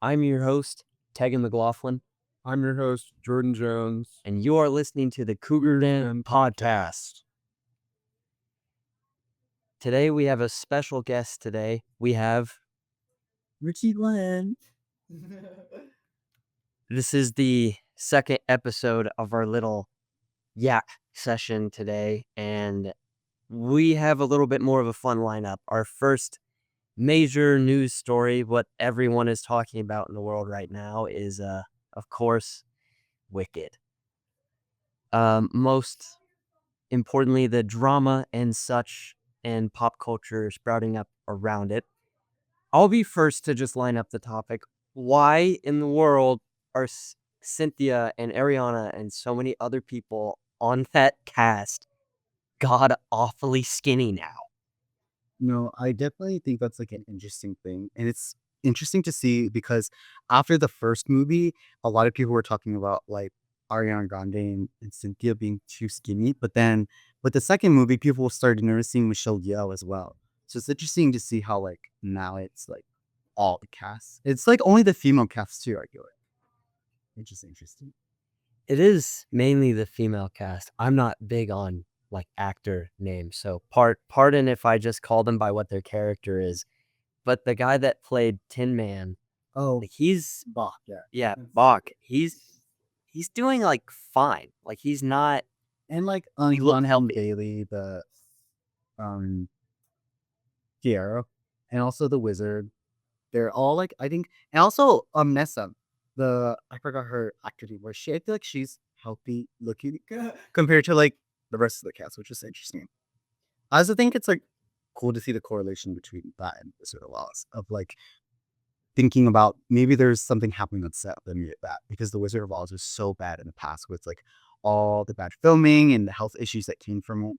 I'm your host, Tegan McLaughlin, I'm your host, Jordan Jones. and you are listening to the Cougar Den podcast. Today we have a special guest today. We have Richie Glenn. This is the second episode of our little yak session today, and we have a little bit more of a fun lineup. Our first major news story, what everyone is talking about in the world right now, is, of course, Wicked. Most importantly, the drama and such and pop culture sprouting up around it. I'll be first to just line up the topic. Why in the world are Cynthia and Ariana and so many other people on that cast god awfully skinny now? No, I definitely think that's like an interesting thing. And it's interesting to see because after the first movie, a lot of people were talking about like Ariana Grande and Cynthia being too skinny. But then with the second movie, people started noticing Michelle Yeoh as well. So it's interesting to see how like now it's like all the cast. It's like only the female cast too, I feel like. Which is interesting. It is mainly the female cast. I'm not big on like actor names, so pardon if I just call them by what their character is. But the guy that played Tin Man, Oh, like he's Bach, yeah. yeah, Bach. He's doing like fine. Like he's not. And like He looked John healthy. Bailey, the Fiero, and also the Wizard. They're all like I think, and also Nessa, I forgot her actor name. Where I feel like she's healthy looking compared to like the rest of the cast, which is interesting. I also think it's like cool to see the correlation between that and Wizard of Oz of like thinking about maybe there's something happening on set that made that because the Wizard of Oz was so bad in the past with like all the bad filming and the health issues that came from it.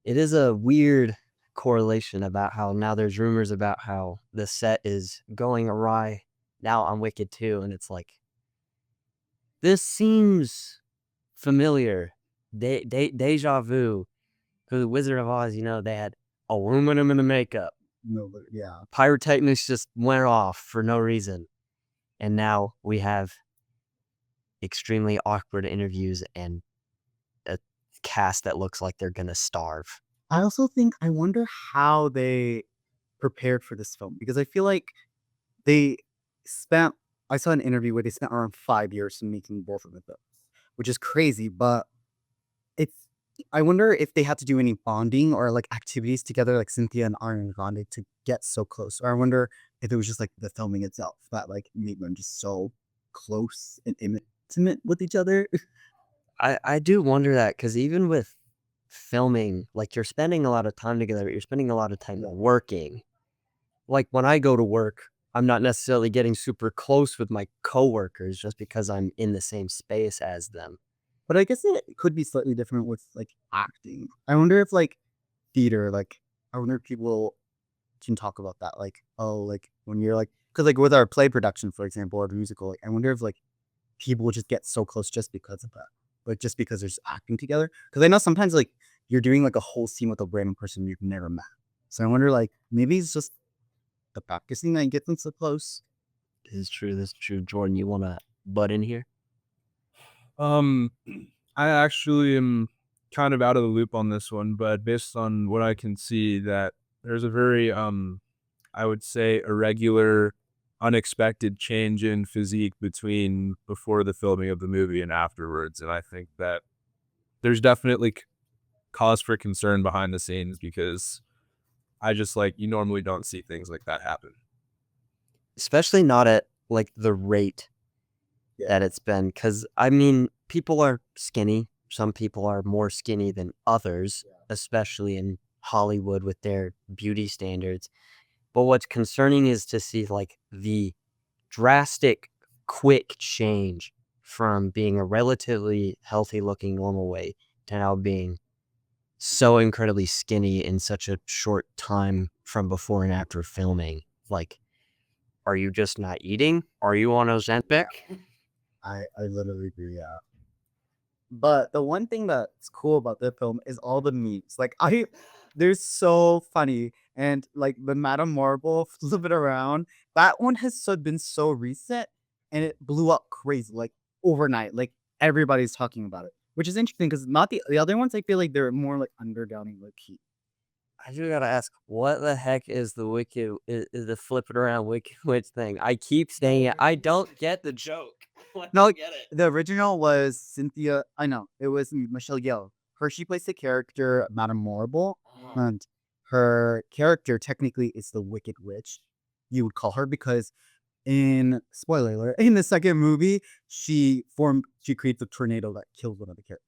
It is a weird correlation about how now there's rumors about how the set is going awry now on Wicked 2, and it's like, this seems familiar. Deja vu. For the Wizard of Oz, they had aluminum in the makeup. No, but yeah. Pyrotechnics just went off for no reason. And now we have extremely awkward interviews and a cast that looks like they're gonna starve. I also think I wonder how they prepared for this film because I feel like they spent. I saw an interview where they spent around 5 years making both of them, which is crazy. But it's. I wonder if they had to do any bonding or like activities together, like Cynthia and Ariana Grande, to get so close. Or I wonder if it was just like the filming itself that like made them just so close and intimate with each other. I do wonder that because even with filming, like you're spending a lot of time together, but you're spending a lot of time working. Like when I go to work, I'm not necessarily getting super close with my coworkers just because I'm in the same space as them. But I guess it could be slightly different with like acting. I wonder if like theater, like I wonder if people can talk about that. Like, oh, like when you're like, because like with our play production, for example, or the musical, like I wonder if like people will just get so close just because of that, like just because they're just acting together. Because I know sometimes like you're doing like a whole scene with a random person you've never met. So I wonder like maybe it's just the practicing that gets them so close. This is true. Jordan, you want to butt in here? I actually am kind of out of the loop on this one, but based on what I can see, that there's a very I would say irregular, unexpected change in physique between before the filming of the movie and afterwards, and I think that there's definitely cause for concern behind the scenes because I just like you normally don't see things like that happen. Especially not at like the rate that it's been. Because, I mean, people are skinny. Some people are more skinny than others, especially in Hollywood with their beauty standards. But what's concerning is to see like the drastic, quick change from being a relatively healthy looking normal weight to now being so incredibly skinny in such a short time from before and after filming. Like, are you just not eating? Are you on Ozempic? I literally agree, yeah. But the one thing that's cool about the film is all the memes. Like they're so funny. And like the Madame Marble, flip it around. That one has been so recent, and it blew up crazy, like overnight. Like everybody's talking about it, which is interesting because not the other ones. I feel like they're more like underdowning, low key. I just gotta ask, what the heck is the is the flip it around Wicked Witch thing? I keep saying it. I don't get the joke. I No, don't get it. the original was Cynthia. I know it was Michelle Yeoh. She plays the character Madame Marble, and her character technically is the Wicked Witch. You would call her because in spoiler alert, in the second movie, she creates a tornado that kills one of the characters.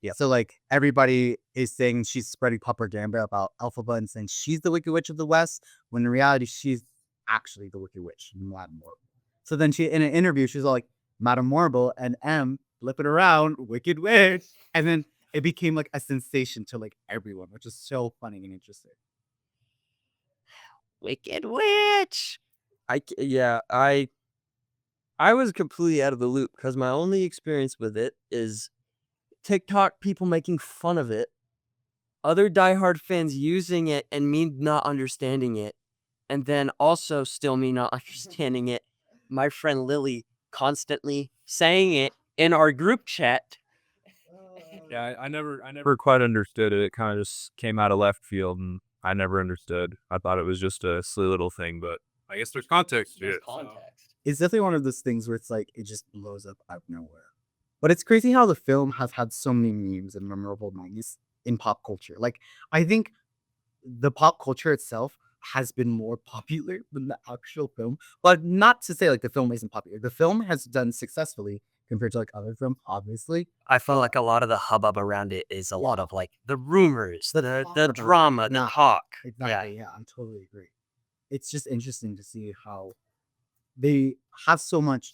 Yeah. So like everybody is saying she's spreading propaganda about Elphaba and saying she's the Wicked Witch of the West, when in reality she's actually the Wicked Witch, Madame Marble. So then she in an interview, she's all like Madame Marble and M flip it around, Wicked Witch. And then it became like a sensation to like everyone, which is so funny and interesting. Wicked Witch. I was completely out of the loop because my only experience with it is TikTok people making fun of it, other diehard fans using it and me not understanding it, and then also still me not understanding it. My friend Lily constantly saying it in our group chat. Yeah, I never quite understood it. It kind of just came out of left field, and I never understood. I thought it was just a silly little thing, but I guess there's context to it. It's definitely one of those things where it's like it just blows up out of nowhere. But it's crazy how the film has had so many memes and memorable memes in pop culture. Like I think the pop culture itself has been more popular than the actual film. But not to say like the film isn't popular. The film has done successfully compared to like other films, obviously. I felt like a lot of the hubbub around it is a lot of like the rumors, the talk drama, the Nah, talk. Exactly. Yeah, I totally agree. It's just interesting to see how they have so much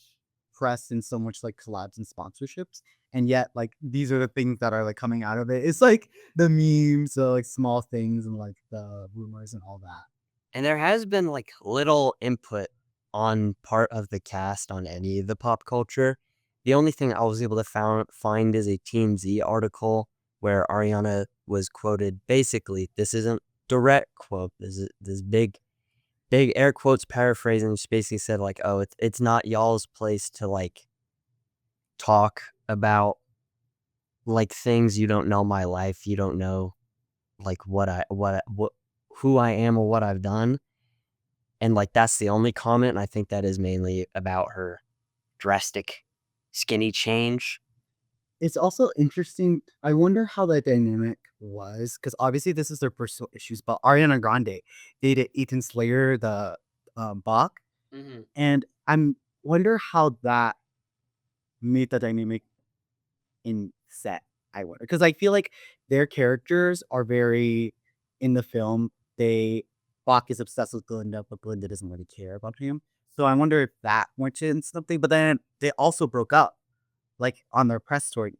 press and so much like collabs and sponsorships, and yet like these are the things that are like coming out of it. It's like the memes, the like small things, and like the rumors and all that. And there has been like little input on part of the cast on any of the pop culture. The only thing I was able to find is a TMZ article where Ariana was quoted. Basically, this isn't direct quote. This is this big air quotes paraphrasing. She basically said like, "Oh, it's not y'all's place to like talk about like things you don't know my life. You don't know like what who I am or what I've done." And like that's the only comment. And I think that is mainly about her drastic skinny change. It's also interesting. I wonder how that dynamic was because obviously this is their personal issues. But Ariana Grande dated Ethan Slayer, the Bach, and I'm wonder how that made the dynamic in set. I wonder because I feel like their characters are very in the film. Bach is obsessed with Glinda, but Glinda doesn't really care about him. So I wonder if that went in something. But then they also broke up, like on their press tour,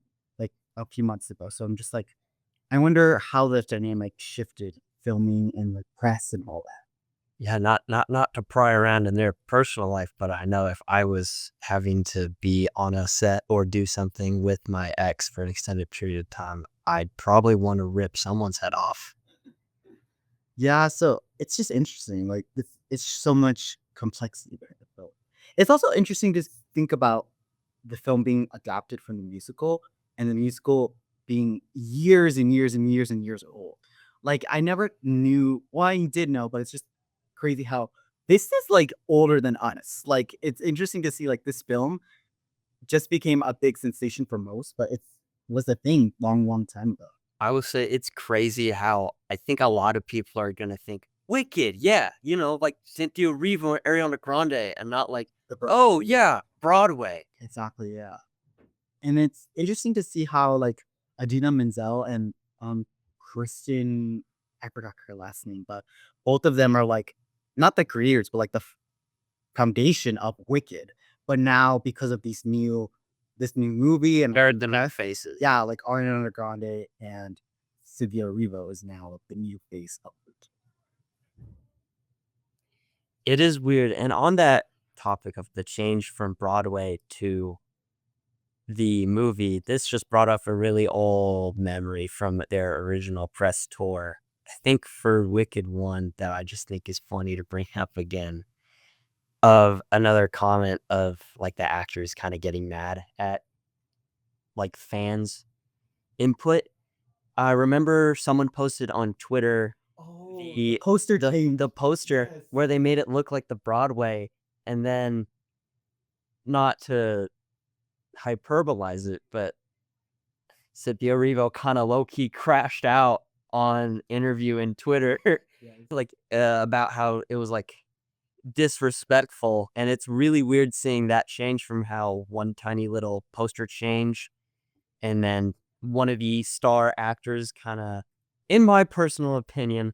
like a few months ago. So I'm just like, I wonder how the dynamic shifted filming and the press and all that. Yeah, not to pry around in their personal life, but I know if I was having to be on a set or do something with my ex for an extended period of time, I'd probably want to rip someone's head off. Yeah, so it's just interesting. Like it's so much complexity behind the film. It's also interesting to think about the film being adapted from the musical and the musical being years and years and years and years old. Like I never knew. Well, I did know, but it's just crazy how this is like older than us. Like it's interesting to see like this film just became a big sensation for most, but it was a thing long time ago. I will say it's crazy how I think a lot of people are gonna think Wicked, yeah, you know, like Cynthia Erivo or Ariana Grande, and not like, oh yeah, Broadway. Exactly, yeah. And it's interesting to see how like Adina Menzel and Kristen, I forgot her last name, but both of them are like not the creators, but like the foundation of Wicked. But now because of this new movie and They're the new faces. yeah, like Ariana Grande and Cynthia Erivo is now the new face of it. It is weird. And on that topic of the change from Broadway to the movie, this just brought up a really old memory from their original press tour. think for Wicked one that I just think is funny to bring up again of another comment of like the actors kind of getting mad at like fans' input. I remember someone posted on Twitter the Poster the poster Yes. where they made it look like the Broadway, and then not to hyperbolize it, but Scipio Revo kind of low key crashed out on interview in Twitter, like about how it was like disrespectful, and it's really weird seeing that change from how one tiny little poster change, and then one of the star actors kind of, in my personal opinion,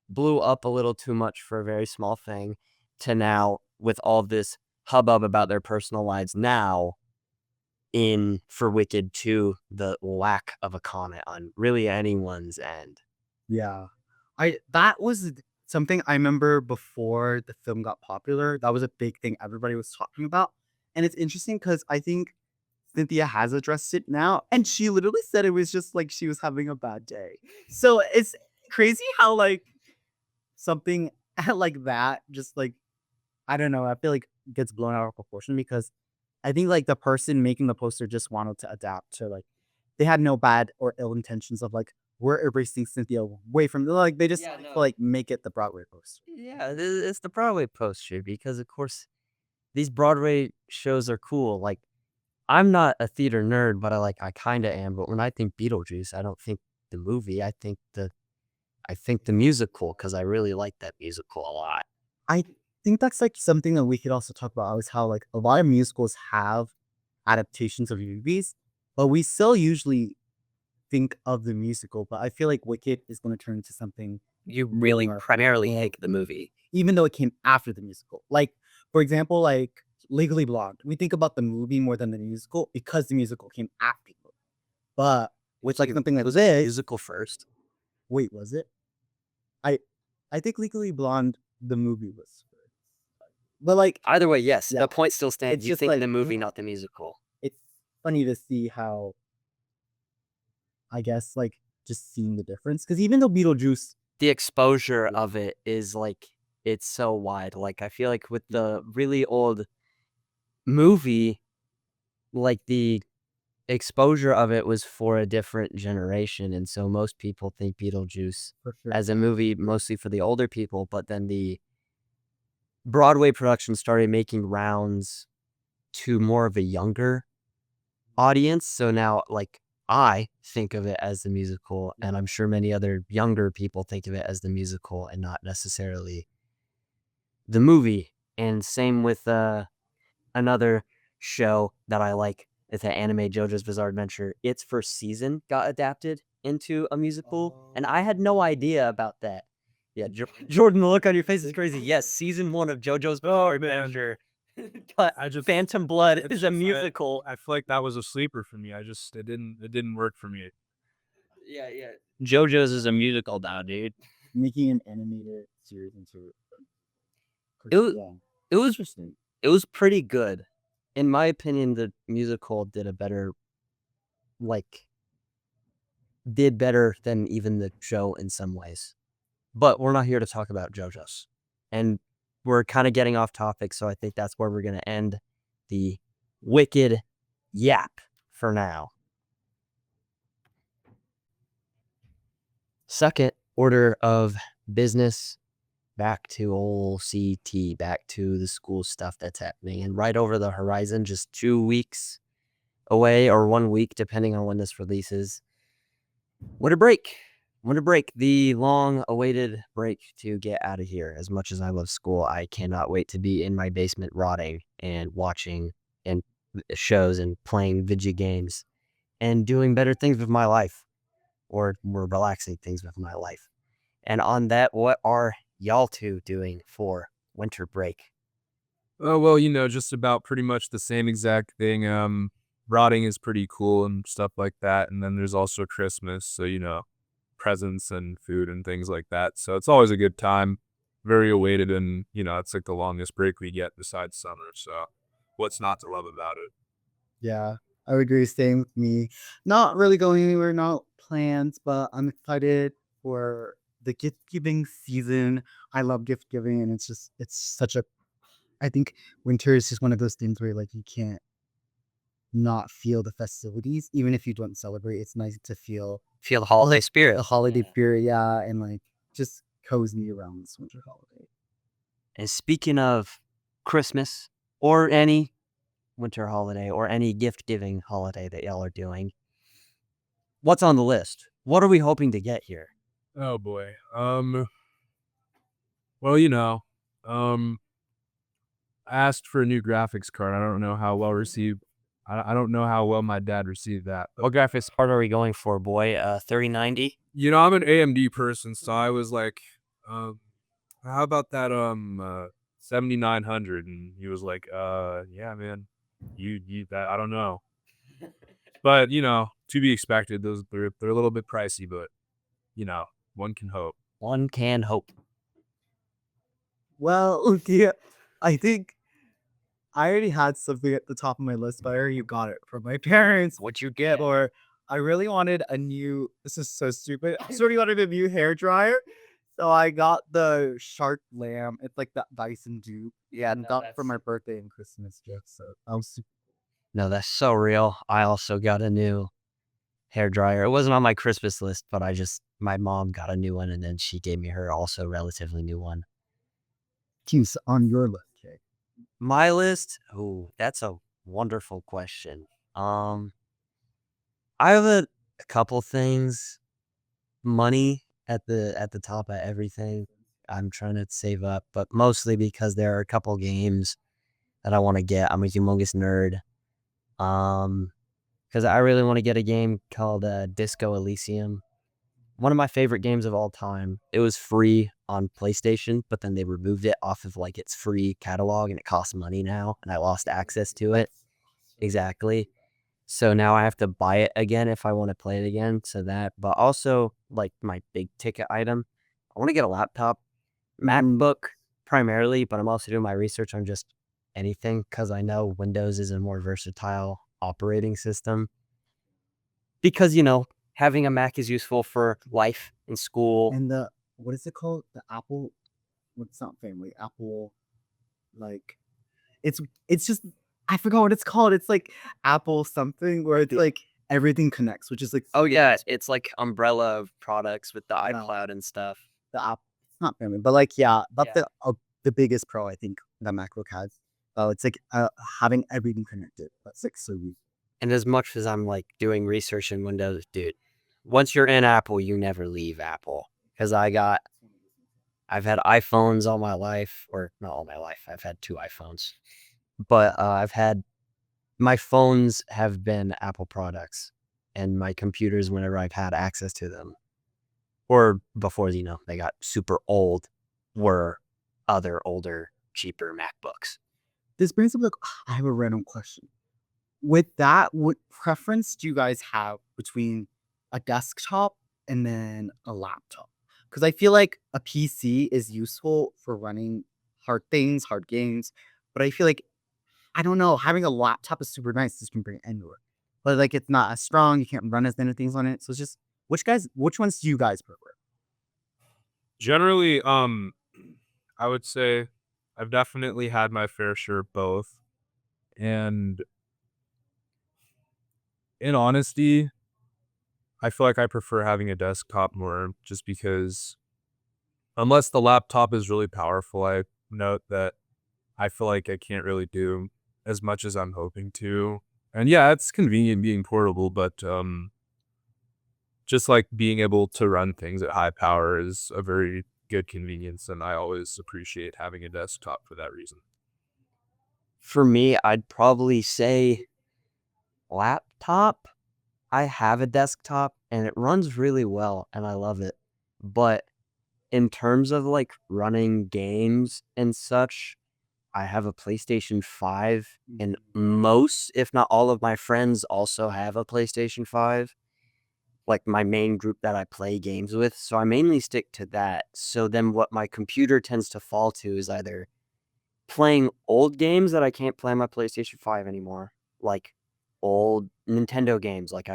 blew up a little too much for a very small thing, to now with all this hubbub about their personal lives now in for Wicked 2, the lack of a comment on really anyone's end. Yeah. That was something I remember before the film got popular. That was a big thing everybody was talking about. And it's interesting because I think Cynthia has addressed it now. And she literally said it was just like she was having a bad day. So it's crazy how like something like that just like I don't know, I feel like gets blown out of proportion because I think like the person making the poster just wanted to adapt to like they had no bad or ill intentions of like we're erasing Cynthia away from like they just Yeah, wanted to no. like make it the Broadway poster. Yeah, it's the Broadway poster because, of course, these Broadway shows are cool. Like, I'm not a theater nerd, but I kind of am. But when I think Beetlejuice, I don't think the movie. I think the musical because I really like that musical a lot. I think that's like something that we could also talk about is how like a lot of musicals have adaptations of movies, but we still usually think of the musical. But I feel like Wicked is going to turn into something You really primarily hate the movie. even though it came after the musical. Like, for example, like Legally Blonde. We think about the movie more than the musical because the musical came after. But with like something like was this, musical first. wait, was it? I I think Legally Blonde the movie was first. But like Either way, yes, Yeah. the point still stands. It's You just think like- the movie, not the musical. it's funny to see how I guess like just seeing the difference because even though Beetlejuice The exposure of it is like it's so wide. Like I feel like with the really old movie, like the exposure of it was for a different generation, and so most people think Beetlejuice for sure as a movie mostly for the older people, but then the Broadway production started making rounds to more of a younger audience. So now like I think of it as the musical, and I'm sure many other younger people think of it as the musical and not necessarily the movie. And same with another show that I like. It's an anime, JoJo's Bizarre Adventure. Its first season got adapted into a musical, and I had no idea about that. Yeah, Jordan, the look on your face is crazy. Yes, season 1 of JoJo's Bizarre Adventure. But Phantom Blood is a musical. I feel like that was a sleeper for me. It didn't work for me. Yeah. JoJo's is a musical now, dude. making an animated series into It was, yeah. it was it was pretty good. In my opinion, the musical did better than even the show in some ways. But we're not here to talk about JoJo's. And we're kind of getting off topic, so I think that's where we're going to end the Wicked Yap for now. Second order of business, back to old CT, back to the school stuff that's happening. And right over the horizon, just 2 weeks away or 1 week, depending on when this releases. Winter break. The long-awaited break to get out of here. As much as I love school, I cannot wait to be in my basement rotting and watching and shows and playing video games and doing better things with my life, or more relaxing things with my life. And on that, what are y'all two doing for winter break? Oh, well, just about pretty much the same exact thing. Rotting is pretty cool and stuff like that. And then there's also Christmas. So, presents and food and things like that. So it's always a good time. Very awaited. And, it's like the longest break we get besides summer. So what's not to love about it? Yeah, I would agree. Same with me. Not really going anywhere, not plans, but I'm excited for the gift giving season. I love gift giving, and it's such a. I think winter is just one of those things where like you can't not feel the festivities, even if you don't celebrate. It's nice to feel Feel the holiday the spirit. holiday spirit, yeah, and like just cozy around this winter holiday. And speaking of Christmas or any winter holiday or any gift giving holiday that y'all are doing, what's on the list? What are we hoping to get here? Oh boy. Well, you know, I asked for a new graphics card. I don't know how well received. I don't know how well my dad received that. What graphics card are we going for, boy? 3090? You know, I'm an AMD person, so I was like, how about that 7900? And he was like, yeah, man, you that I don't know, but you know, to be expected. They're a little bit pricey, but you know, one can hope. One can hope. Well, yeah, I think I already had something at the top of my list, but I already got it from my parents. What'd you get? Or I really wanted a new. This is so stupid. I really wanted a new hair dryer, so I got the Shark Lamb. It's like that Dyson dupe. Yeah, and got for my birthday and Christmas gift. So I was super. No, that's so real. I also got a new hair dryer. It wasn't on my Christmas list, but my mom got a new one, and then she gave me her also relatively new one. Cues on your list, okay? My list? Oh, that's a wonderful question. I have a couple things. Money at the top of everything. I'm trying to save up, but mostly because there are a couple games that I want to get. I'm a humongous nerd. Because I really want to get a game called Disco Elysium. One of my favorite games of all time. It was free on PlayStation, but then they removed it off of like its free catalog, and it costs money now, and I lost access to it. Exactly. So now I have to buy it again if I want to play it again. So that, but also like my big ticket item, I want to get a laptop, MacBook primarily, but I'm also doing my research on just anything because I know Windows is a more versatile operating system. Because, having a Mac is useful for life and school. And what is it called? The Apple. What's not family? Apple. Like, it's just I forgot what it's called. It's like Apple something where it's like everything connects, which is like Oh yeah, it's like umbrella of products with the No. iCloud and stuff. the app. It's not family, but like that's Yeah. the biggest pro I think that MacBook has. It's like having everything connected. That's like so weird. And as much as I'm like doing research in Windows, dude, once you're in Apple, you never leave Apple. Because I've had iPhones all my life, or not all my life. I've had 2 iPhones, but my phones have been Apple products, and my computers, whenever I've had access to them, or before they got super old, were other older, cheaper MacBooks. This brings up I have a random question. With that, what preference do you guys have between a desktop and then a laptop? Because I feel like a PC is useful for running hard things, hard games, but I feel like I don't know, having a laptop is super nice. You can bring it anywhere, but like it's not as strong. You can't run as many things on it. So it's just which ones do you guys prefer? Generally, I would say I've definitely had my fair share of both, and in honesty, I feel like I prefer having a desktop more, just because unless the laptop is really powerful, I note that I feel like I can't really do as much as I'm hoping to. And yeah, it's convenient being portable, but just like being able to run things at high power is a very good convenience, and I always appreciate having a desktop for that reason. For me, I'd probably say laptop. I have a desktop and it runs really well and I love it. But in terms of like running games and such, I have a PlayStation 5 and most, if not all of my friends also have a PlayStation 5. Like my main group that I play games with. So I mainly stick to that. So then what my computer tends to fall to is either playing old games that I can't play on my PlayStation 5 anymore, like old Nintendo games. Like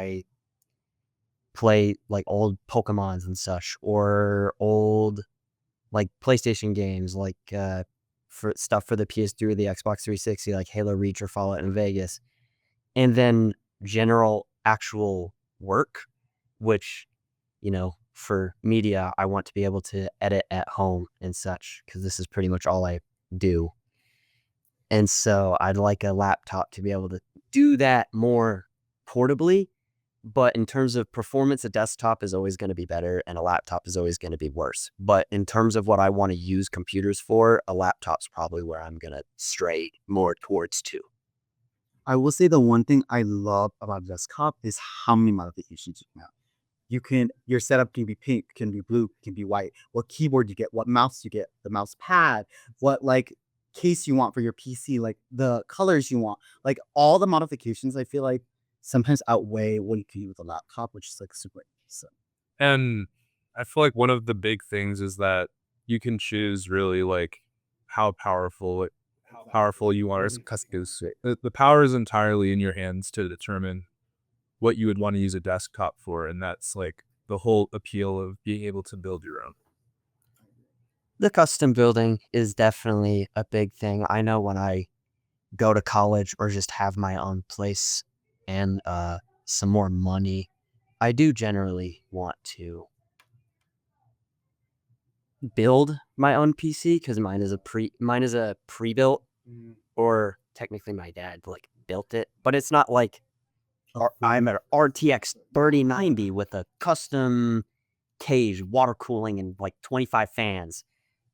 play like old Pokemons and such, or old like PlayStation games, like for stuff for the PS3 or the Xbox 360, like Halo Reach or Fallout in Vegas, and then general actual work, which, for media, I want to be able to edit at home and such, because this is pretty much all I do. And so I'd like a laptop to be able to do that more portably. But in terms of performance, a desktop is always going to be better and a laptop is always going to be worse. But in terms of what I want to use computers for, a laptop's probably where I'm going to stray more towards too. I will say the one thing I love about desktop is how many modifications you can have. Your setup can be pink, can be blue, can be white. What keyboard you get, what mouse you get, the mouse pad, what like case you want for your PC, like the colors you want, like all the modifications. I feel like sometimes outweigh what you can do with a laptop, which is like super. So And I feel like one of the big things is that you can choose really like how powerful you want to customize it. The power is entirely in your hands to determine what you would want to use a desktop for, and that's like the whole appeal of being able to build your own. The custom building is definitely a big thing. I know when I go to college or just have my own place and some more money, I do generally want to build my own PC, because mine is a pre-built, or technically my dad like built it, but it's not like I'm an RTX 3090 with a custom cage, water cooling, and like 25 fans.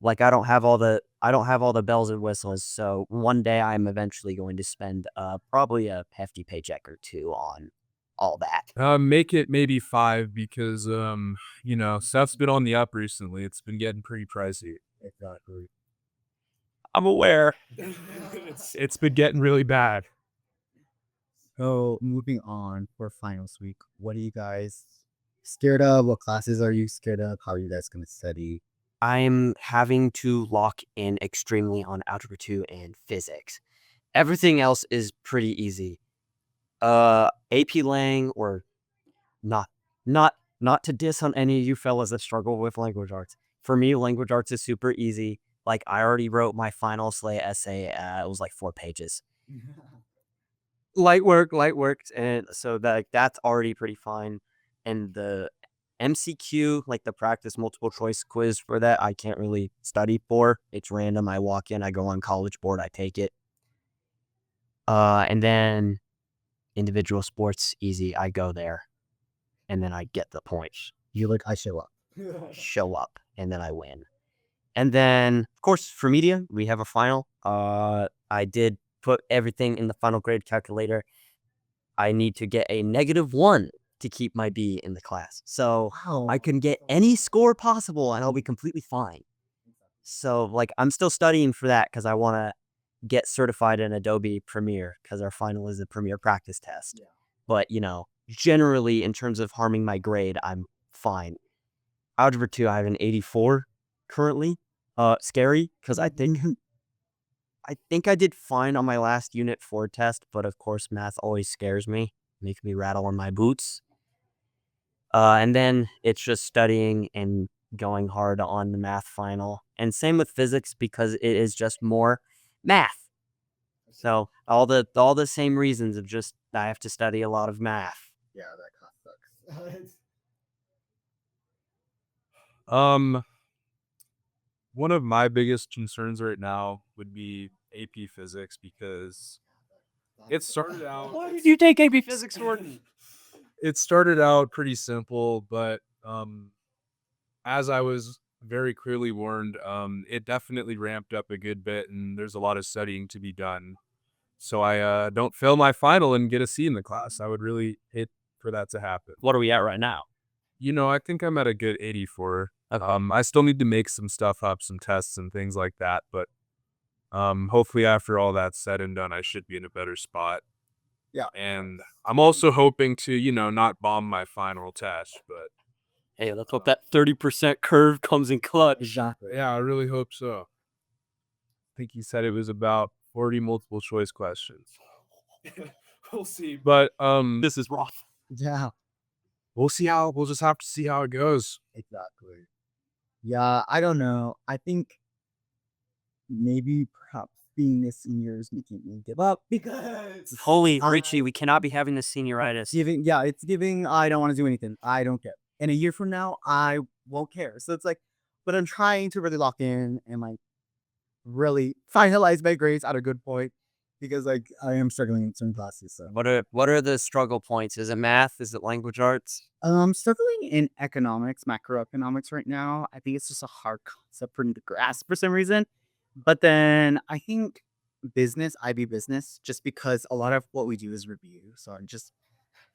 Like I don't have all the bells and whistles. So one day I'm eventually going to spend probably a hefty paycheck or two on all that. Make it maybe 5 because stuff's been on the up recently. It's been getting pretty pricey. Exactly. I'm aware. It's been getting really bad. So moving on for finals week, what are you guys scared of? What classes are you scared of? How are you guys going to study? I'm having to lock in extremely on Algebra 2 and Physics. Everything else is pretty easy. AP Lang, or not to diss on any of you fellas that struggle with language arts. For me, language arts is super easy. Like I already wrote my final Slay essay. It was like 4 pages. Light work, and so that's already pretty fine. And the MCQ, like the practice multiple choice quiz for that, I can't really study for. It's random. I walk in, I go on College Board, I take it. And then individual sports, easy. I go there, and then I get the points. I show up. Show up, and then I win. And then, of course, for media, we have a final. I did put everything in the final grade calculator. I need to get a -1 to keep my B in the class. So I can get any score possible and I'll be completely fine. So like I'm still studying for that because I want to get certified in Adobe Premiere, because our final is a Premiere practice test. Yeah. But generally in terms of harming my grade, I'm fine. Algebra 2, I have an 84 currently. Scary, because I think I did fine on my last Unit 4 test, but of course math always scares me, makes me rattle in my boots. And then it's just studying and going hard on the math final. And same with physics, because it is just more math. So all the same reasons of just I have to study a lot of math. Yeah, that kind of sucks. One of my biggest concerns right now would be AP Physics, because it started out. Why did you take AP Physics for? It started out pretty simple, but as I was very clearly warned, it definitely ramped up a good bit, and there's a lot of studying to be done. So I don't fail my final and get a C in the class. I would really hate for that to happen. What are we at right now? I think I'm at a good 84. Okay. I still need to make some stuff up, some tests and things like that, but hopefully after all that's said and done, I should be in a better spot. Yeah. And I'm also hoping to, not bomb my final test, but Hey, let's hope that 30% curve comes in clutch. Exactly. yeah, I really hope so. I think he said it was about 40 multiple choice questions. We'll see. But This is rough. Yeah. we'll just have to see how it goes. Exactly. Yeah, I don't know. I think maybe perhaps being a senior is making me give up because Holy Richie, we cannot be having the senioritis. it's giving. I don't want to do anything. I don't care. And a year from now, I won't care. So it's like, but I'm trying to really lock in and like really finalize my grades at a good point because like I am struggling in certain classes. So What are the struggle points? Is it math? Is it language arts? I'm struggling in economics, macroeconomics right now. I think it's just a hard concept for me to grasp for some reason. But then I think business, IB business, just because a lot of what we do is review. So I'm just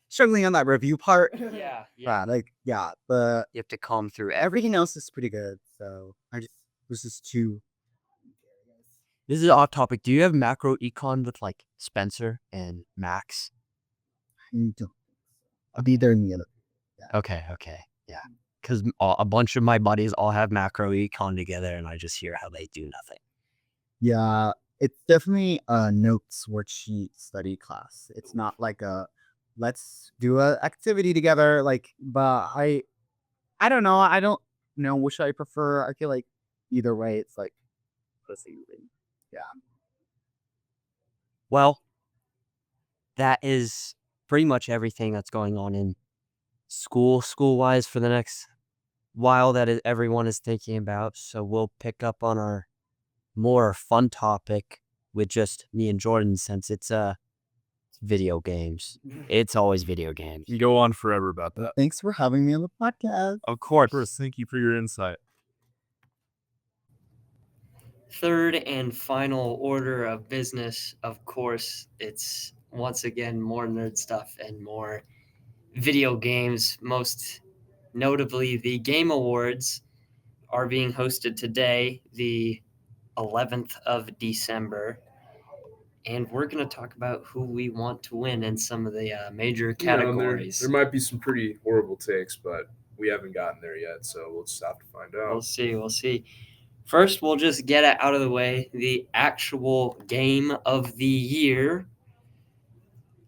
struggling on that review part. Yeah. But You have to comb through every. everything else is pretty good. So I just was just too. This is off topic. Do you have macro econ with like Spencer and Max? I'll be there in the end. Okay. Yeah. Because a bunch of my buddies all have macro econ together, and I just hear how they do nothing. Yeah, it's definitely a notes worksheet study class. It's not like a let's do a activity together. Like, but I don't know. I don't know which I prefer. I feel like either way, it's like pussy. Yeah. Well, that is pretty much everything that's going on in school-wise for the next while that everyone is thinking about. So we'll pick up on our more fun topic with just me and Jordan, since it's video games. It's always video games. You can go on forever about that. Thanks for having me on the podcast. Of course. Thank you for your insight. Third and final order of business, of course, it's once again more nerd stuff and more video games. Most notably, the Game Awards are being hosted today, the 11th of December. And we're going to talk about who we want to win in some of the major categories. There might be some pretty horrible takes, but we haven't gotten there yet, so we'll just have to find out. We'll see. First, we'll just get it out of the way. The actual game of the year.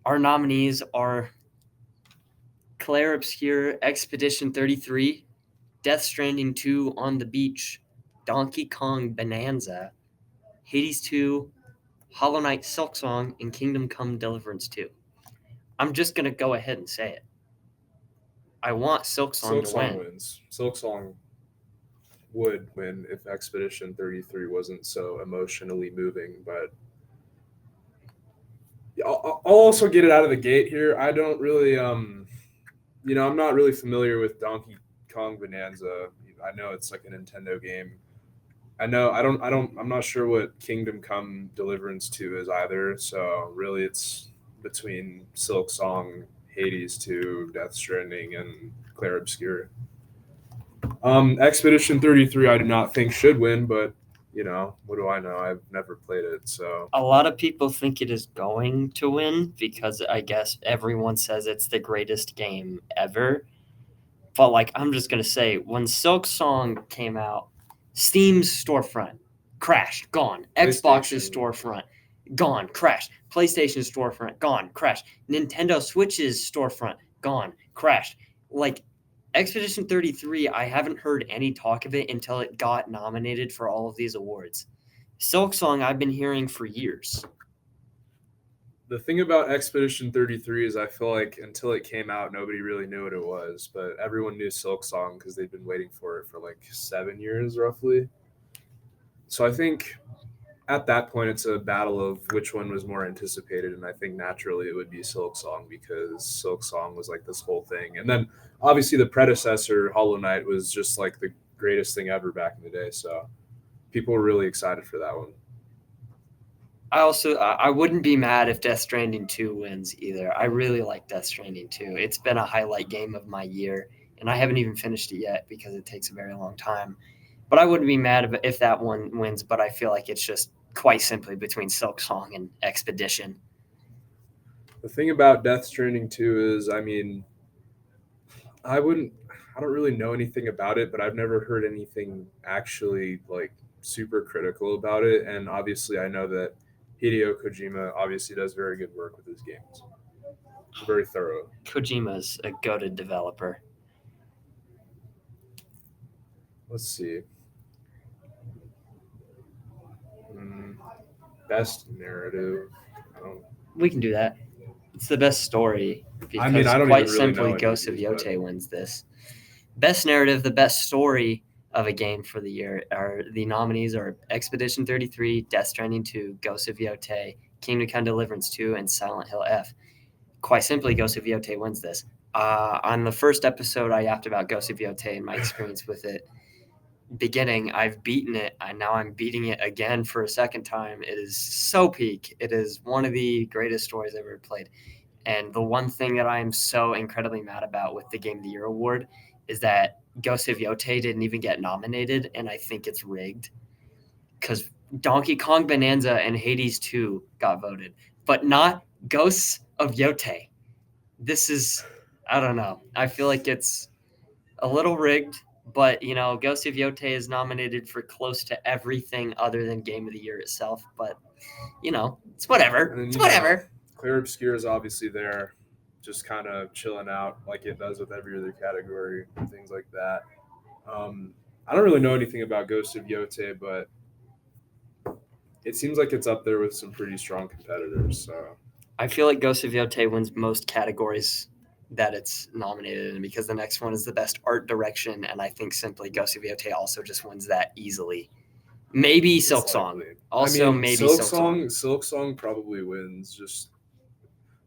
Our nominees are Claire Obscure, Expedition 33, Death Stranding 2 on the Beach, Donkey Kong Bonanza, Hades 2, Hollow Knight Silksong, and Kingdom Come Deliverance 2. I'm just going to go ahead and say it. I want Silksong to win. Wins. Silksong would win if Expedition 33 wasn't so emotionally moving, but I'll also get it out of the gate here. I don't really, I'm not really familiar with Donkey Kong Bonanza. I know it's like a Nintendo game. I'm not sure what Kingdom Come Deliverance 2 is either. So really it's between Silksong, Hades 2, Death Stranding, and Claire Obscure. Expedition 33 I do not think should win, but what do I know? I've never played it, so. A lot of people think it is going to win because I guess everyone says it's the greatest game ever. But I'm just going to say, when Silksong came out, Steam's storefront crashed, gone. Xbox's storefront gone, crashed. PlayStation's storefront gone, crashed. Nintendo Switch's storefront gone, crashed. Expedition 33, I haven't heard any talk of it until it got nominated for all of these awards. Silksong, I've been hearing for years. The thing about Expedition 33 is I feel like until it came out, nobody really knew what it was, but everyone knew Silksong because they'd been waiting for it for 7 years roughly. So I think at that point, it's a battle of which one was more anticipated, and I think naturally it would be Silksong because Silksong was this whole thing. And then obviously the predecessor, Hollow Knight, was just the greatest thing ever back in the day. So people were really excited for that one. I wouldn't be mad if Death Stranding 2 wins either. I really like Death Stranding 2. It's been a highlight game of my year, and I haven't even finished it yet because it takes a very long time. But I wouldn't be mad if that one wins, but I feel like it's just quite simply between Silksong and Expedition. The thing about Death Stranding 2 is, I don't really know anything about it, but I've never heard anything actually super critical about it. And obviously I know that Hideo Kojima obviously does very good work with his games. very thorough. Kojima's a goated developer. Let's see. Best narrative. We can do that. It's the best story because I mean, I don't quite even really simply, know any Ghost of of these, but- Yote wins this. Best narrative, the best story of a game for the year are the nominees are Expedition 33, Death Stranding 2, Ghost of Yote, Kingdom Come Deliverance 2, and Silent Hill F. Quite simply, Ghost of Yote wins this. On the first episode, I yapped about Ghost of Yote and my experience with it. Beginning, I've beaten it, and now I'm beating it again for a second time. It is so peak. It is one of the greatest stories I've ever played. And the one thing that I am so incredibly mad about with the Game of the Year award is that Ghost of Yote didn't even get nominated, and I think it's rigged because Donkey Kong Bonanza and Hades 2 got voted, but not Ghosts of Yote. This is, I don't know. I feel like it's a little rigged, but Ghost of Yote is nominated for close to everything other than Game of the Year itself. But it's whatever. And then, It's whatever. Clear Obscure is obviously there, just kind of chilling out like it does with every other category, things like that. I don't really know anything about Ghost of Yote, but it seems like it's up there with some pretty strong competitors. So I feel like Ghost of Yote wins most categories that it's nominated in because the next one is the best art direction, and I think simply Ghost of Yote also just wins that easily. Maybe Silk Song. Also, maybe Silk Song. Silk Song probably wins, just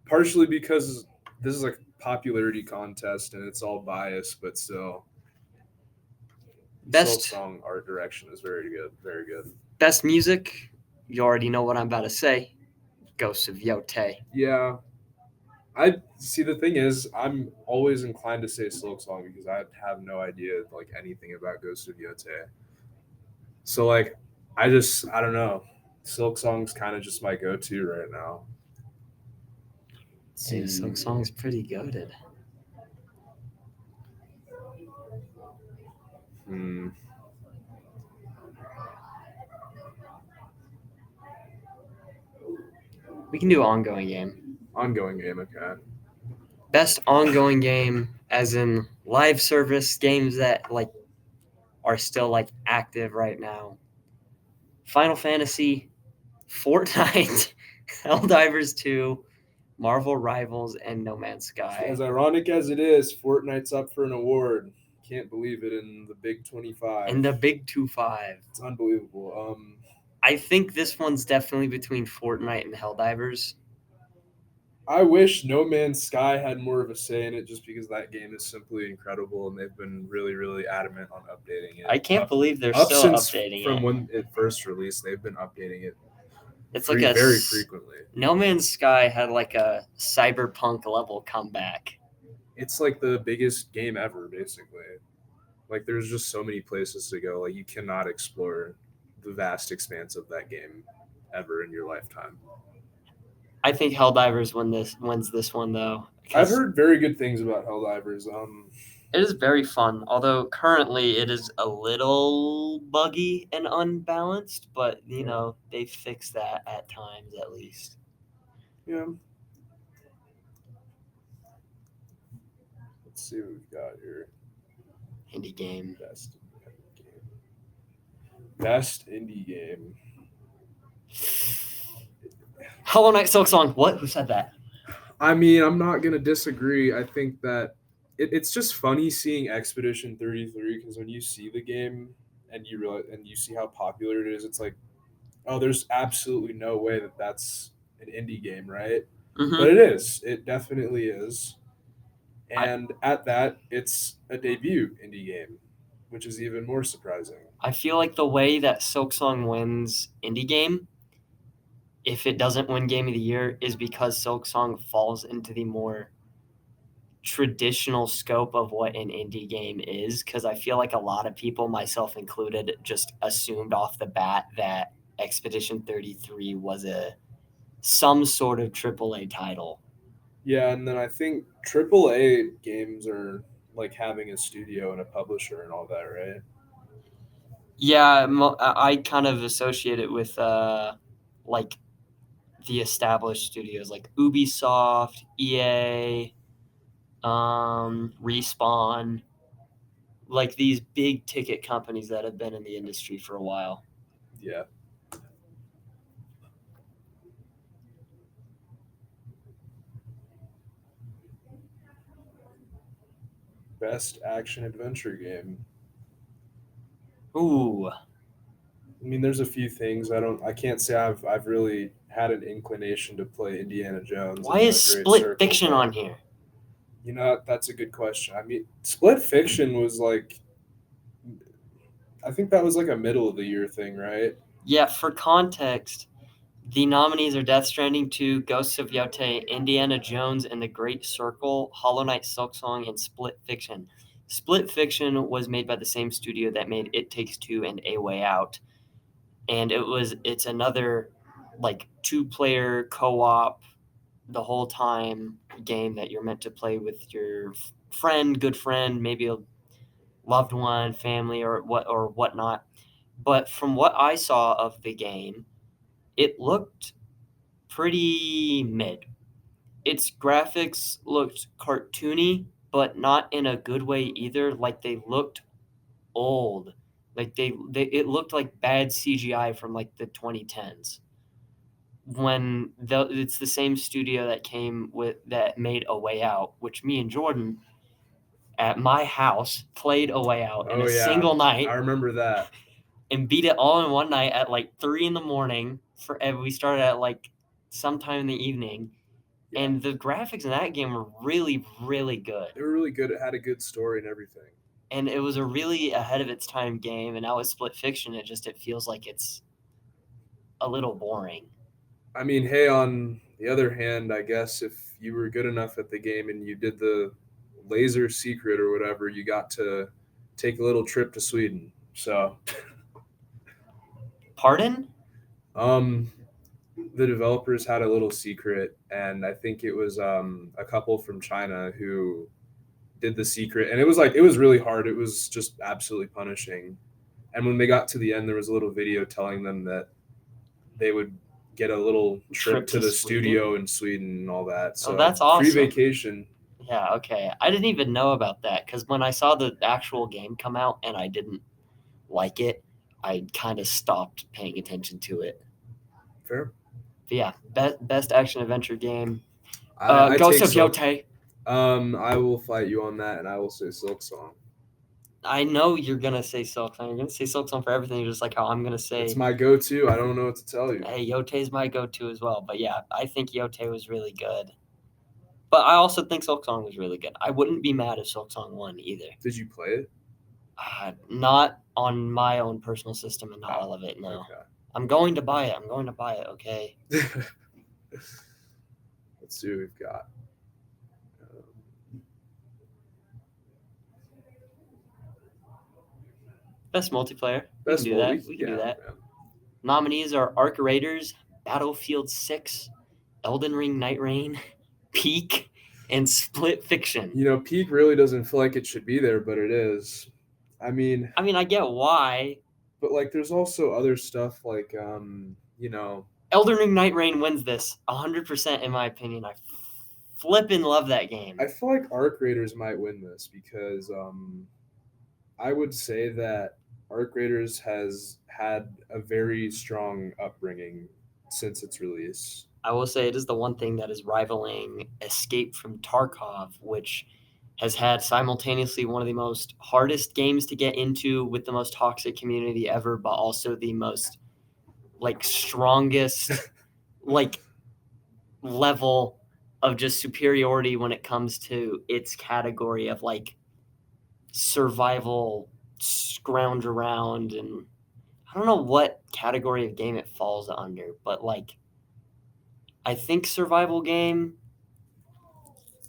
partially because this is a popularity contest and it's all biased, but still. Silk Song art direction is very good, very good. Best music, you already know what I'm about to say. Ghost of Yote. Yeah. I see. The thing is, I'm always inclined to say Silk Song because I have no idea like anything about Ghost of Yote. So like, I don't know. Silk Song's kind of just my go-to right now. See, Silk Song's pretty goated. We can do ongoing game. Ongoing game, okay. Best ongoing game, as in live service games that like are still like active right now. Final Fantasy, Fortnite, Helldivers 2, Marvel Rivals, and No Man's Sky. As ironic as it is, Fortnite's up for an award. Can't believe it in the Big 25. In the Big 25. It's unbelievable. I think this one's definitely between Fortnite and Helldivers. I wish No Man's Sky had more of a say in it just because that game is simply incredible and they've been really, really adamant on updating it. I can't believe they're still updating it. From when it first released, they've been updating it very frequently. No Man's Sky had like a cyberpunk level comeback. It's like the biggest game ever, basically. Like there's just so many places to go. Like you cannot explore the vast expanse of that game ever in your lifetime. I think Helldivers wins this one though. I've heard very good things about Helldivers. It is very fun, although currently it is a little buggy and unbalanced, but they fix that at times at least. Yeah. Let's see what we've got here. Indie game. Best indie game. Hollow Knight Silk Song. What? Who said that? I mean, I'm not going to disagree. I think that it's just funny seeing Expedition 33 because when you see the game and you realize and you see how popular it is, it's like, oh, there's absolutely no way that that's an indie game, right? Mm-hmm. But it is. It definitely is. And at that, it's a debut indie game, which is even more surprising. I feel like the way that Silk Song wins indie game, if it doesn't win Game of the Year, is because Silk Song falls into the more traditional scope of what an indie game is. Because I feel like a lot of people, myself included, just assumed off the bat that Expedition 33 was some sort of AAA title. Yeah, and then I think AAA games are like having a studio and a publisher and all that, right? Yeah, I kind of associate it with like the established studios like Ubisoft, EA, Respawn, like these big ticket companies that have been in the industry for a while. Yeah. Best action adventure game. Ooh, I mean, there's a few things I can't say I've really had an inclination to play Indiana Jones. why and is the Great Split Circle, Fiction but, on here? You know, that's a good question. I mean, Split Fiction was like, I think that was like a middle of the year thing, right? Yeah, for context, the nominees are Death Stranding 2, Ghosts of Yotei, Indiana Jones and the Great Circle, Hollow Knight Silksong, and Split Fiction. Split Fiction was made by the same studio that made It Takes Two and A Way Out. And it's another like 2-player co-op the whole time game that you're meant to play with your friend, good friend, maybe a loved one, family, or whatnot. But from what I saw of the game, it looked pretty mid. Its graphics looked cartoony, but not in a good way either. Like they looked old. Like it looked like bad CGI from like the 2010s. It's the same studio that made A Way Out, which me and Jordan at my house played A Way Out in a single night. I remember that. And beat it all in one night at like 3 a.m. And we started at like sometime in the evening. Yeah. And the graphics in that game were really, really good. They were really good. It had a good story and everything. And it was a really ahead of its time game. And now with Split Fiction, it feels like it's a little boring. I mean, hey, on the other hand, I guess if you were good enough at the game and you did the laser secret or whatever, you got to take a little trip to Sweden. So, pardon? The developers had a little secret, and I think it was a couple from China who did the secret, and it was really hard. It was just absolutely punishing. And when they got to the end, there was a little video telling them that they would get a little trip to the studio in Sweden and all that. So that's awesome. Free vacation. Yeah, okay. I didn't even know about that because when I saw the actual game come out and I didn't like it, I kind of stopped paying attention to it. Fair. But yeah, best action adventure game. Ghost of Yotei. I will fight you on that, and I will say Silksong. I know you're gonna say Silksong. You're gonna say Silksong for everything, just like how I'm gonna say. It's my go-to. I don't know what to tell you. Hey, Yotei's my go-to as well. But yeah, I think Yotei was really good. But I also think Silksong was really good. I wouldn't be mad if Silksong won either. Did you play it? Not on my own personal system and not all of it, no. Okay. I'm going to buy it. Okay? Let's see what we've got. Best multiplayer. We can do that. Man. Nominees are Arc Raiders, Battlefield 6, Elden Ring Night Rain, Peak, and Split Fiction. You know, Peak really doesn't feel like it should be there, but it is. I mean, I get why. But like there's also other stuff like Elden Ring Night Rain wins this 100% in my opinion. I flippin' love that game. I feel like Arc Raiders might win this because I would say that Arc Raiders has had a very strong upbringing since its release. I will say it is the one thing that is rivaling Escape from Tarkov, which has had simultaneously one of the most hardest games to get into with the most toxic community ever, but also the most strongest level of just superiority when it comes to its category of survival, scrounge around, and I don't know what category of game it falls under, but I think survival game.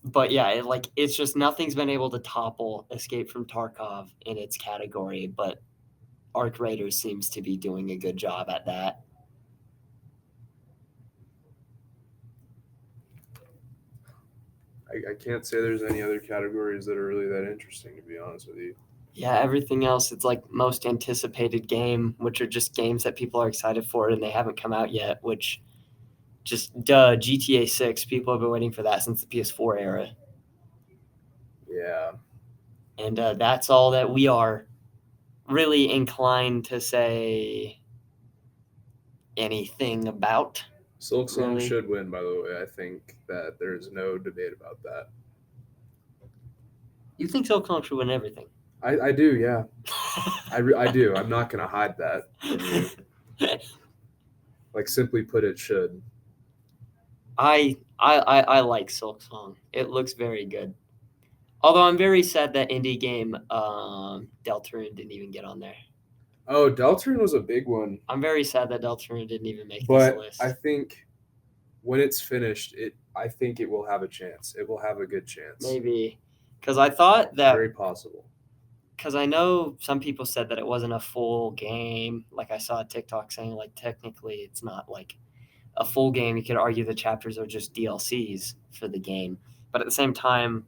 But yeah, it's just nothing's been able to topple Escape from Tarkov in its category, but Arc Raiders seems to be doing a good job at that. I can't say there's any other categories that are really that interesting, to be honest with you. Yeah, everything else, it's most anticipated game, which are just games that people are excited for and they haven't come out yet, which Just GTA 6. People have been waiting for that since the PS4 era. Yeah. And that's all that we are really inclined to say anything about. Silk Song Really? should win, by the way. I think that there's no debate about that. You think Silk Song should win everything? I do, yeah. I do. I'm not going to hide that from you. Like, simply put, it should. I like Silk Song. It looks very good. Although I'm very sad that indie game Deltarune didn't even get on there. Oh, Deltarune was a big one. I'm very sad that Deltarune didn't even make But this list. I think when it's finished, I think it will have a chance. It will have a good chance. Maybe. Because I thought that... Very possible. Because I know some people said that it wasn't a full game. Like I saw a TikTok saying, like, technically it's not like a full game. You could argue the chapters are just DLCs for the game. But at the same time,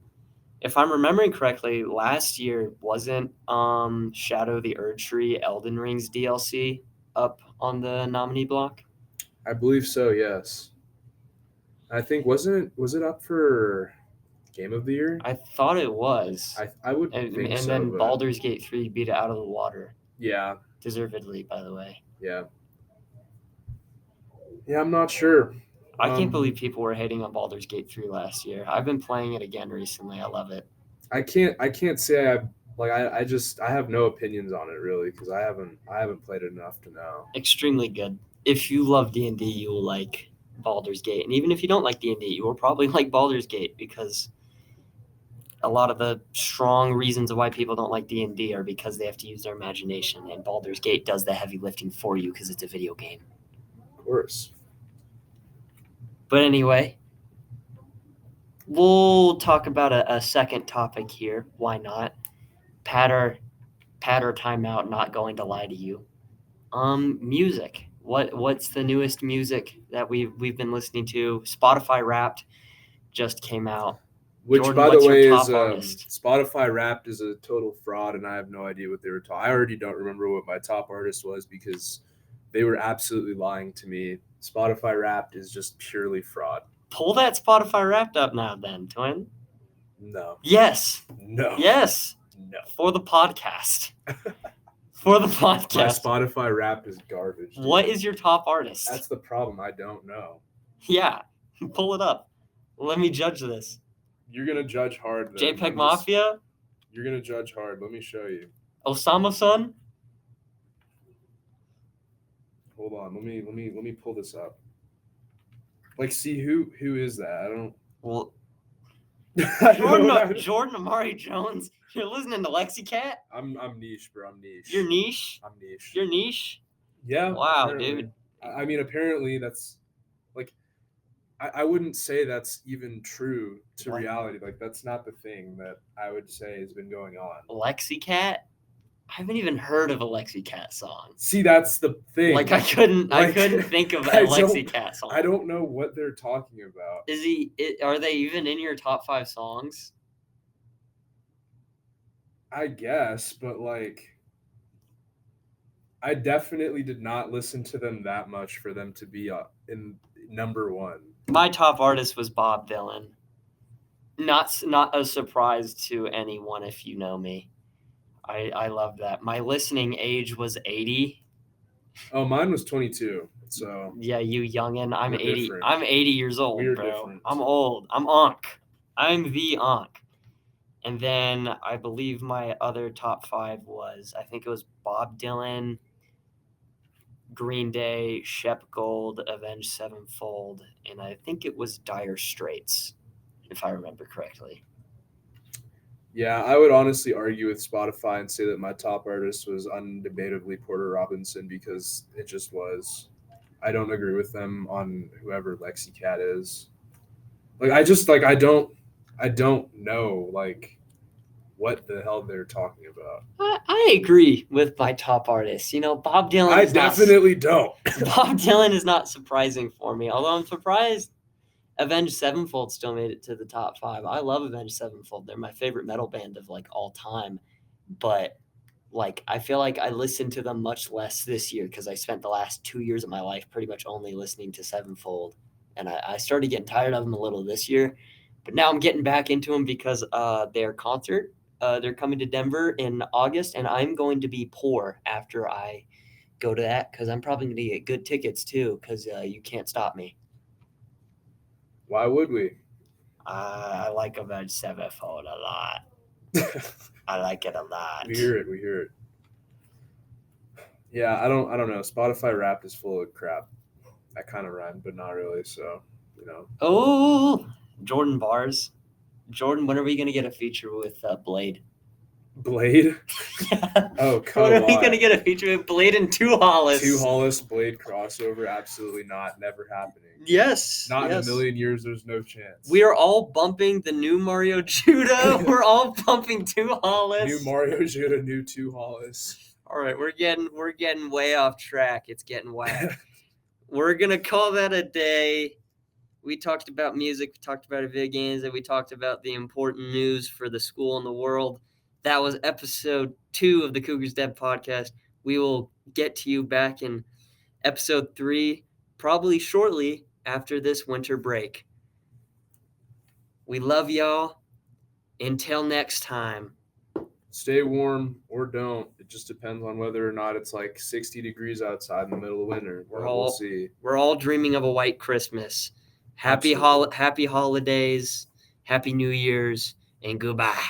if I'm remembering correctly, last year wasn't Shadow the Erdtree Elden Ring's DLC up on the nominee block? I believe so, yes. I think was it up for Game of the Year? I thought it was. I would and think so. Then but Baldur's Gate 3 beat it out of the water. Yeah. Deservedly, by the way. Yeah. Yeah, I'm not sure. I can't believe people were hating on Baldur's Gate 3 last year. I've been playing it again recently. I love it. I can't say I have no opinions on it really because I haven't played it enough to know. Extremely good. If you love D&D, you will like Baldur's Gate. And even if you don't like D&D, you will probably like Baldur's Gate because a lot of the strong reasons why people don't like D&D are because they have to use their imagination, and Baldur's Gate does the heavy lifting for you because it's a video game. Of course. But anyway, we'll talk about a second topic here. Why not? Patter timeout, not going to lie to you. Music. What's the newest music that we've been listening to? Spotify Wrapped just came out. Which, Jordan, by the what's your way, top is artist? Spotify Wrapped is a total fraud, and I have no idea what they were talking. I already don't remember what my top artist was because they were absolutely lying to me. Spotify Wrapped is just purely fraud. Pull that Spotify Wrapped up now, then, twin. No. Yes. No. Yes. No. For the podcast. For the My podcast. Spotify Wrapped is garbage. Dude. What is your top artist? That's the problem. I don't know. Yeah. Pull it up. Let me judge this. You're gonna judge hard. Then. JPEG Mafia? You're gonna judge hard. Let me show you. Osama-san? Hold on. Let me pull this up. Like, see who is that? I don't. Well, I don't know. Jordan Amari Jones. You're listening to Lexicat? I'm niche, bro. I'm niche. You're niche? I'm niche. You're niche? Yeah. Wow, apparently. dude. I mean, apparently that's like. I wouldn't say that's even true to What? reality. Like, that's not the thing that I would say has been going on. Lexicat? I haven't even heard of a Lexicat song. See, that's the thing. Like I couldn't think of a Lexicat song. I don't know what they're talking about. Are they even in your top 5 songs? I guess, but like I definitely did not listen to them that much for them to be in number 1. My top artist was Bob Dylan. Not a surprise to anyone if you know me. I love that. My listening age was 80. Oh, mine was 22. So yeah, you youngin. I'm We're 80. different. I'm 80 years old, We're bro. different. I'm old. I'm Ankh. I'm the Ankh. And then I believe my other top 5 was, I think it was Bob Dylan, Green Day, Shep Gold, Avenged Sevenfold, and I think it was Dire Straits, if I remember correctly. yeah, I would honestly argue with Spotify and say that my top artist was undebatably Porter Robinson because it just was. I don't agree with them on whoever Lexicat is. Like I don't know like what the hell they're talking about. I agree with my top artists. You know, Bob Dylan. I definitely don't. Bob Dylan is not surprising for me, although I'm surprised Avenged Sevenfold still made it to the top 5. I love Avenged Sevenfold. They're my favorite metal band of like all time. But like I feel like I listened to them much less this year because I spent the last 2 years of my life pretty much only listening to Sevenfold. and I started getting tired of them a little this year, but now I'm getting back into them because their concert, they're coming to Denver in August, and I'm going to be poor after I go to that because I'm probably going to get good tickets too because you can't stop me. Why would we? I like Avenged Sevenfold a lot. I like it a lot. We hear it. Yeah, I don't know. Spotify Wrapped is full of crap. I kind of rhymed, but not really. So, Oh, Jordan Bars. Jordan, when are we going to get a feature with Blade? Blade. Yeah. Oh, When are we going to get a feature with Blade and Two Hollis? Two Hollis Blade crossover? Absolutely not. Never happening. Yes. Not in a million years. There's no chance. We are all bumping the new Mario Judah. We're all bumping Two Hollis. New Mario Judah, new Two Hollis. All right, we're getting way off track. It's getting whack. We're gonna call that a day. We talked about music, we talked about video games, and we talked about the important news for the school and the world. That was episode 2 of the Cougars Den podcast. We will get to you back in episode 3, probably shortly after this winter break. We love y'all. Until next time. Stay warm or don't. It just depends on whether or not it's like 60 degrees outside in the middle of winter. We'll see. We're all dreaming of a white Christmas. Happy holidays, happy New Year's, and goodbye.